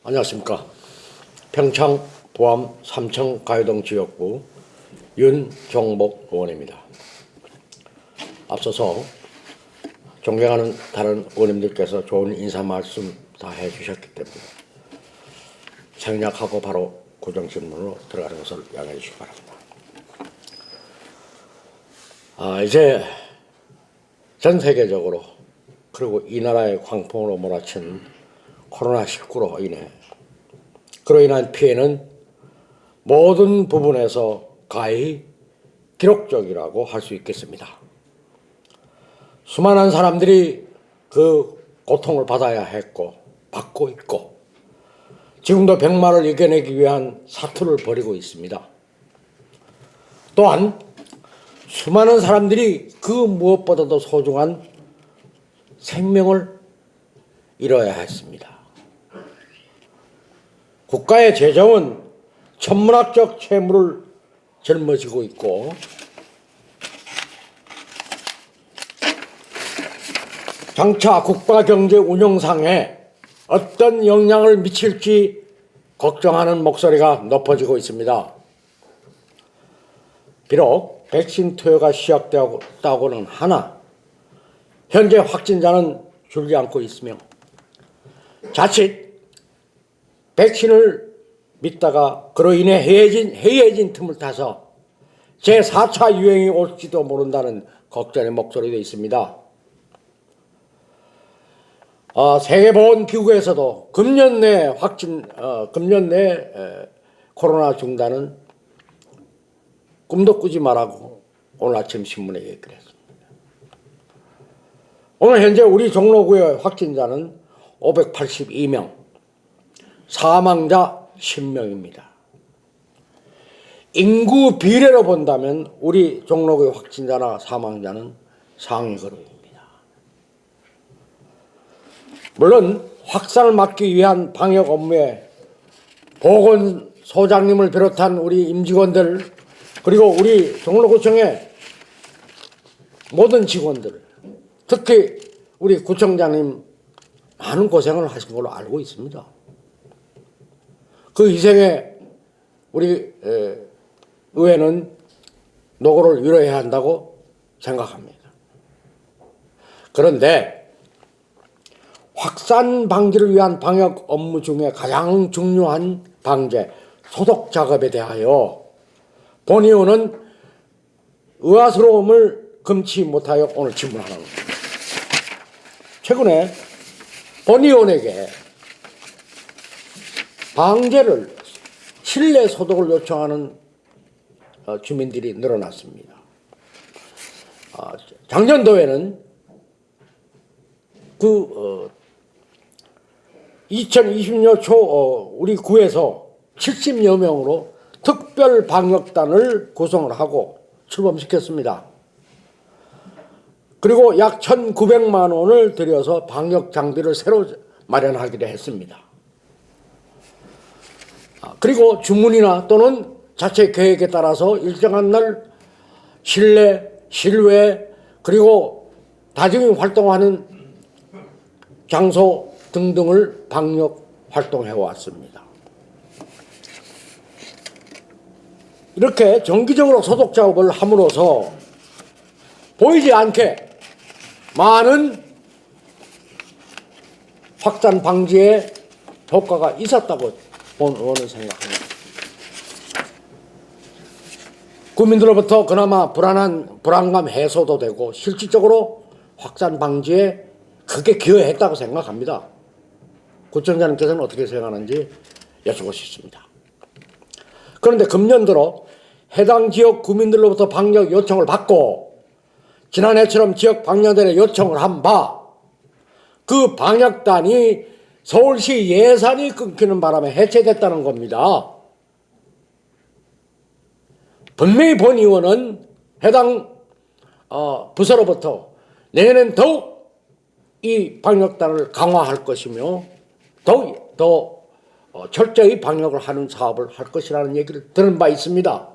안녕하십니까. 평창 보암 삼청 가요동 지역구 윤종복 의원입니다. 앞서서 존경하는 다른 의원님들께서 좋은 인사 말씀 다 해주셨기 때문에 생략하고 바로 고정 질문으로 들어가는 것을 양해해 주시기 바랍니다. 이제 전 세계적으로 그리고 이 나라의 광풍으로 몰아친 코로나19로 인해 그로 인한 피해는 모든 부분에서 가히 기록적이라고 할 수 있겠습니다. 수많은 사람들이 그 고통을 받아야 했고 받고 있고 지금도 병마를 이겨내기 위한 사투를 벌이고 있습니다. 또한 수많은 사람들이 그 무엇보다도 소중한 생명을 잃어야 했습니다. 국가의 재정은 천문학적 채무를 짊어지고 있고 장차 국가 경제 운영상에 어떤 영향을 미칠지 걱정하는 목소리가 높아지고 있습니다. 비록 백신 투여가 시작되었다고는 하나 현재 확진자는 줄지 않고 있으며 자칫 백신을 믿다가 그로 인해 해이해진 틈을 타서 제4차 유행이 올지도 모른다는 걱정의 목소리도 있습니다. 세계보건기구에서도 금년 내 코로나 중단은 꿈도 꾸지 말라고 오늘 아침 신문에 얘기를 했습니다. 오늘 현재 우리 종로구의 확진자는 582명, 사망자 10명입니다. 인구 비례로 본다면 우리 종로구의 확진자나 사망자는 상위 그룹입니다. 물론 확산을 막기 위한 방역 업무에 보건소장님을 비롯한 우리 임직원들 그리고 우리 종로구청의 모든 직원들 특히 우리 구청장님 많은 고생을 하신 걸로 알고 있습니다. 그 희생에 우리 의회는 노고를 위로해야 한다고 생각합니다. 그런데 확산 방지를 위한 방역 업무 중에 가장 중요한 방제, 소독 작업에 대하여 본 의원은 의아스러움을 금치 못하여 오늘 질문하는 겁니다. 최근에 본 의원에게 방제를 실내 소독을 요청하는 주민들이 늘어났습니다. 작년도에는 2020년 초 우리 구에서 70여 명으로 특별 방역단을 구성을 하고 출범시켰습니다. 그리고 약 1,900만 원을 들여서 방역 장비를 새로 마련하기로 했습니다. 그리고 주문이나 또는 자체 계획에 따라서 일정한 날 실내, 실외 그리고 다중이 활동하는 장소 등등을 방역 활동해 왔습니다. 이렇게 정기적으로 소독 작업을 함으로써 보이지 않게 많은 확산 방지에 효과가 있었다고 본 의원은 생각합니다. 국민들로부터 그나마 불안감 해소도 되고 실질적으로 확산 방지에 크게 기여했다고 생각합니다. 구청장님께서는 어떻게 생각하는지 여쭙고 싶습니다. 그런데 금년 들어 해당 지역 구민들로부터 방역 요청을 받고 지난해처럼 지역 방역단에 요청을 한 바 그 방역단이 서울시 예산이 끊기는 바람에 해체됐다는 겁니다. 분명히 본 의원은 해당 부서로부터 내년엔 더욱 이 방역단을 강화할 것이며 더욱 더 철저히 방역을 하는 사업을 할 것이라는 얘기를 들은 바 있습니다.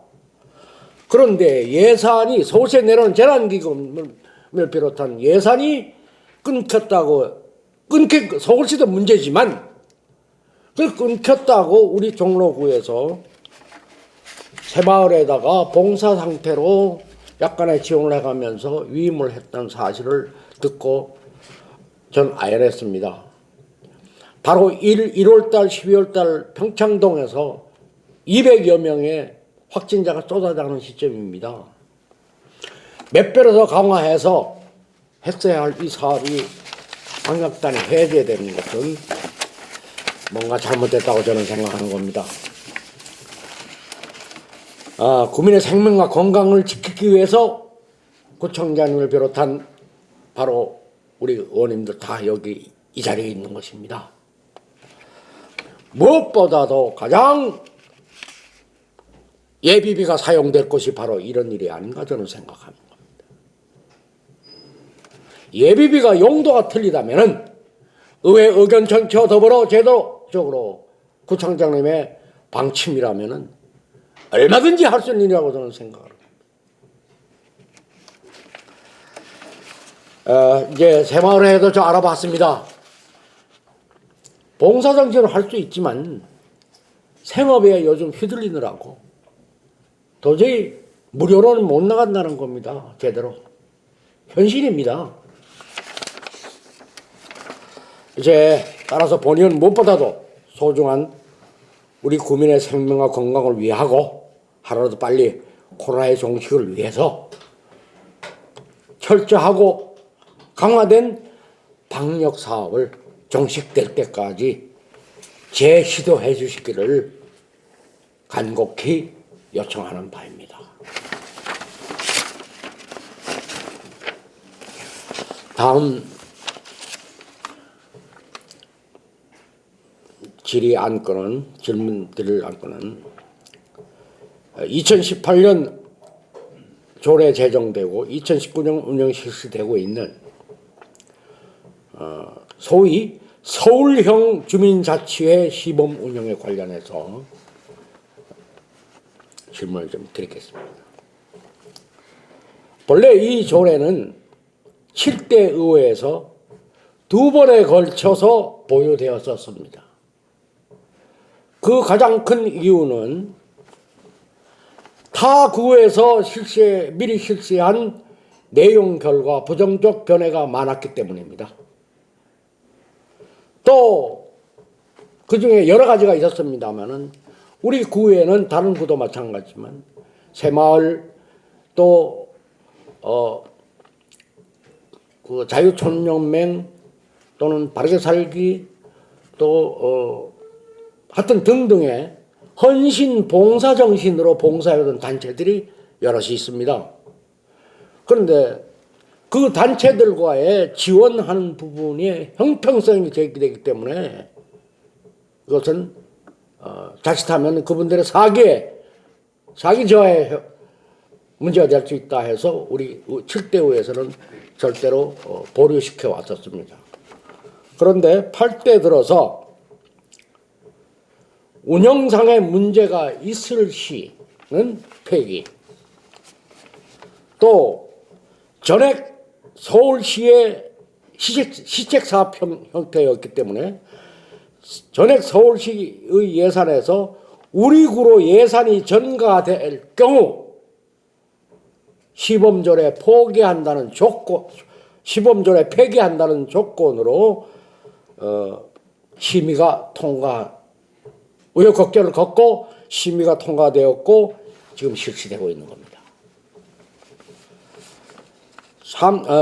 그런데 예산이 서울시에 내놓은 재난기금을 비롯한 예산이 끊겼다고 서울시도 문제지만 그 끊겼다고 우리 종로구에서 새마을에다가 봉사 상태로 약간의 지원을 해가면서 위임을 했던 사실을 듣고 전 아연했습니다. 바로 1월달, 12월달 평창동에서 200여 명의 확진자가 쏟아지는 시점입니다. 몇 배로 더 강화해서 했어야 할 이 사업이 방역단이 해제되는 것은 뭔가 잘못됐다고 저는 생각하는 겁니다. 국민의 생명과 건강을 지키기 위해서 구청장님을 비롯한 바로 우리 의원님들 다 여기 이 자리에 있는 것입니다. 무엇보다도 가장 예비비가 사용될 것이 바로 이런 일이 아닌가 저는 생각합니다. 예비비가 용도가 틀리다면 의회 의견 전체와 더불어 제도적으로 구청장님의 방침이라면 얼마든지 할 수 있는 일이라고 저는 생각합니다. 이제 새마을에도 저 알아봤습니다. 봉사정신을 할 수 있지만 생업에 요즘 휘둘리느라고 도저히 무료로는 못 나간다는 겁니다. 제대로. 현실입니다. 이제 따라서 본의원 무엇보다도 소중한 우리 국민의 생명과 건강을 위하고 하루라도 빨리 코로나의 종식을 위해서 철저하고 강화된 방역 사업을 종식될 때까지 재시도해 주시기를 간곡히 요청하는 바입니다. 다음 질문 드릴 안건은 2018년 조례 제정되고 2019년 운영 실시되고 있는 소위 서울형 주민자치회 시범 운영에 관련해서 질문을 좀 드리겠습니다. 본래 이 조례는 7대 의회에서 2번에 걸쳐서 보유되었었습니다. 그 가장 큰 이유는 타 구에서 미리 실시한 내용 결과 부정적 견해가 많았기 때문입니다. 또 그중에 여러 가지가 있었습니다만은 우리 구에는 다른 구도 마찬가지지만 새마을 또 그 자유촌연맹 또는 바르게 살기 또 하여튼 등등의 헌신 봉사 정신으로 봉사해오던 단체들이 여럿이 있습니다. 그런데 그 단체들과의 지원하는 부분이 형평성이 제기되기 때문에 이것은 자칫하면 그분들의 사기 저하의 문제가 될 수 있다 해서 우리 7대 의회에서는 절대로 보류시켜 왔었습니다. 그런데 8대 들어서 운영상의 문제가 있을 시는 폐기, 또 전액 서울시의 시책사업 형태였기 때문에 전액 서울시의 예산에서 우리 구로 예산이 전가될 경우 시범조례 폐기한다는 조건으로 심의가 통과, 우여곡절을 겪고 심의가 통과되었고 지금 실시되고 있는 겁니다.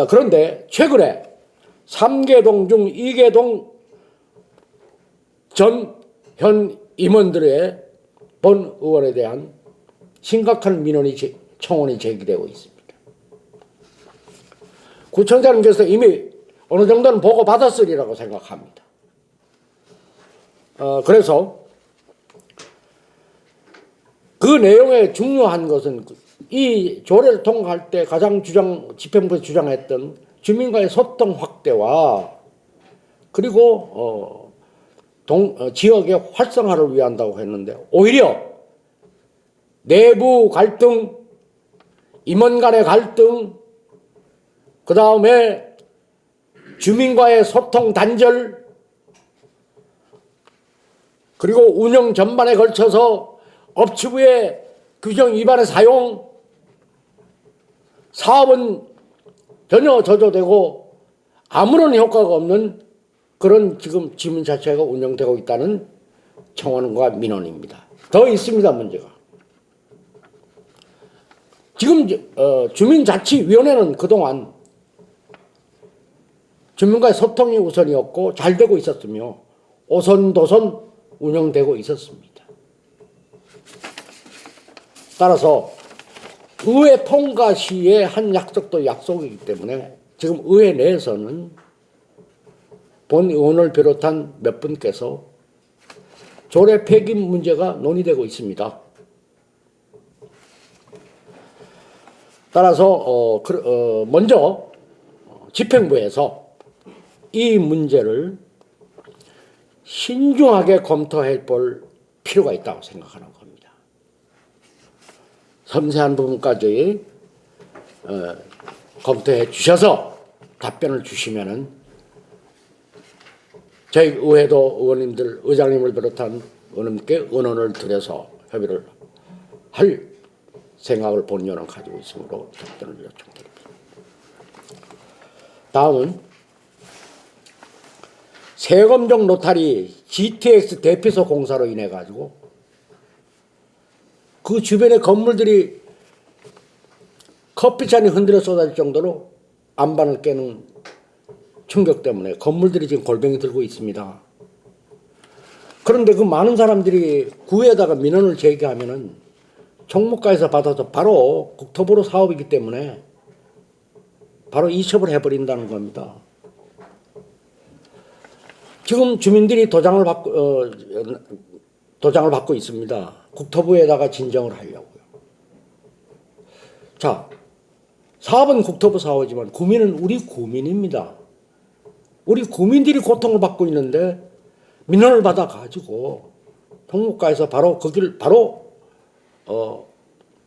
그런데 최근에 3개동 중 2개동 전 현 임원들의 본 의원에 대한 심각한 청원이 제기되고 있습니다. 구청장님께서 이미 어느 정도는 보고받았으리라고 생각합니다. 그래서 그 내용에 중요한 것은 이 조례를 통과할 때 가장 집행부에서 주장했던 주민과의 소통 확대와 그리고 지역의 활성화를 위한다고 했는데 오히려 내부 갈등, 임원 간의 갈등, 그 다음에 주민과의 소통 단절, 그리고 운영 전반에 걸쳐서 업체부의 규정 위반의 사용, 사업은 전혀 저조되고 아무런 효과가 없는 그런 지금 지문 자체가 운영되고 있다는 청원과 민원입니다. 더 있습니다, 문제가. 지금 주민자치위원회는 그동안 주민과의 소통이 우선이었고 잘 되고 있었으며 오선도선 운영되고 있었습니다. 따라서 의회 통과 시의 한 약속도 약속이기 때문에 지금 의회 내에서는 본 의원을 비롯한 몇 분께서 조례 폐기 문제가 논의되고 있습니다. 따라서 먼저 집행부에서 이 문제를 신중하게 검토해 볼 필요가 있다고 생각하는 겁니다. 섬세한 부분까지 검토해 주셔서 답변을 주시면은 저희 의회도 의원님들, 의장님을 비롯한 의원님께 의논을 드려서 협의를 할 생각을 본의원은 가지고 있으므로 답변을 요청드립니다. 다음은 세검정 로타리 GTX 대피소 공사로 인해 가지고 그 주변의 건물들이 커피잔이 흔들어 쏟아질 정도로 안반을 깨는 충격 때문에 건물들이 지금 골병이 들고 있습니다. 그런데 그 많은 사람들이 구에다가 민원을 제기하면은 총무과에서 받아서 바로 국토부로 사업이기 때문에 바로 이첩을 해버린다는 겁니다. 지금 주민들이 도장을 받고 있습니다. 국토부에다가 진정을 하려고요. 자, 사업은 국토부 사업이지만 구민은 우리 구민입니다. 우리 구민들이 고통을 받고 있는데 민원을 받아 가지고 총무과에서 바로 거기를 바로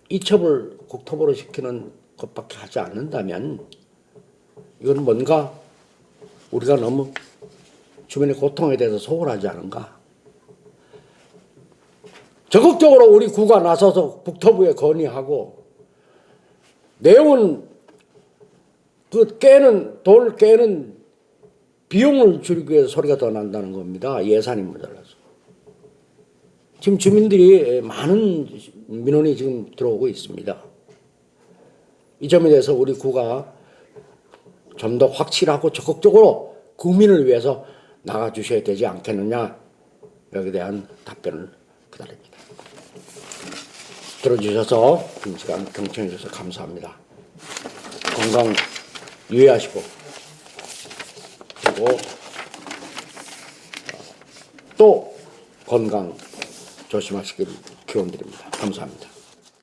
이첩을 국토부로 시키는 것밖에 하지 않는다면 이건 뭔가 우리가 너무 주민의 고통에 대해서 소홀하지 않은가. 적극적으로 우리 구가 나서서 국토부에 건의하고 내용은 그 돌 깨는 비용을 줄이기 위해서 소리가 더 난다는 겁니다. 예산이 모자라서. 지금 주민들이 많은 민원이 지금 들어오고 있습니다. 이 점에 대해서 우리 구가 좀 더 확실하고 적극적으로 국민을 위해서 나가주셔야 되지 않겠느냐. 여기에 대한 답변을 기다립니다. 들어주셔서 긴 시간 경청해 주셔서 감사합니다. 건강 유의하시고 그리고 또 건강 조심하시길 기원드립니다. 감사합니다.